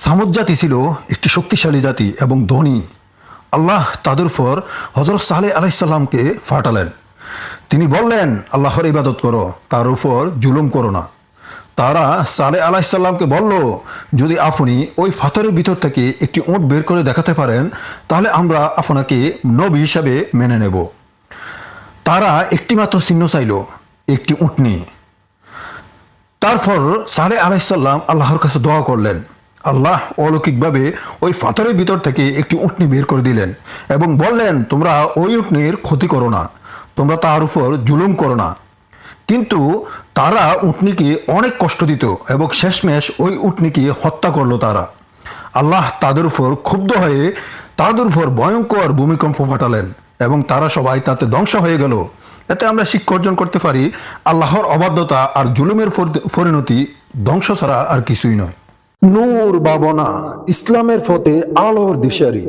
সামুদ জাতি ছিল একটি শক্তিশালী জাতি এবং ধনী। আল্লাহ তাদের উপর হযরত সালেহ আলাইহিস সালামকে পাঠালেন। তিনি বললেন, আল্লাহর ইবাদত করো, তার উপর জুলুম করো না। তারা সালেহ আলাইহিস সালামকে বলল, যদি আপনি ওই পাথরের ভিতর থেকে একটি উট বের করে দেখাতে পারেন তাহলে আমরা আপনাকে নবী হিসাবে মেনে নেব। তারা একটিমাত্র চিহ্ন চাইল, একটি উটনি। তারপর সালেহ আলাইহিস সালাম আল্লাহর কাছে দোয়া করলেন। আল্লাহ অলৌকিকভাবে ওই পাথরের ভিতর থেকে একটি উটনি বের করে দিলেন এবং বললেন, তোমরা ওই উটনির ক্ষতি করো না, তোমরা তার উপর জুলুম করো না। কিন্তু তারা উটনিকে অনেক কষ্ট দিত এবং শেষমেশ ওই উটনিকে হত্যা করলো তারা। আল্লাহ তাদের উপর ক্ষুব্ধ হয়ে তাদের উপর ভয়ঙ্কর ভূমিকম্প পাঠালেন এবং তারা সবাই তাতে ধ্বংস হয়ে গেল। এতে আমরা শিক্ষা অর্জন করতে পারি, আল্লাহর অবাধ্যতা আর জুলুমের পরিণতি ধ্বংস ছাড়া আর কিছুই নয়। নূর ভাবনা, ইসলামের পথে আলোর দিশারি।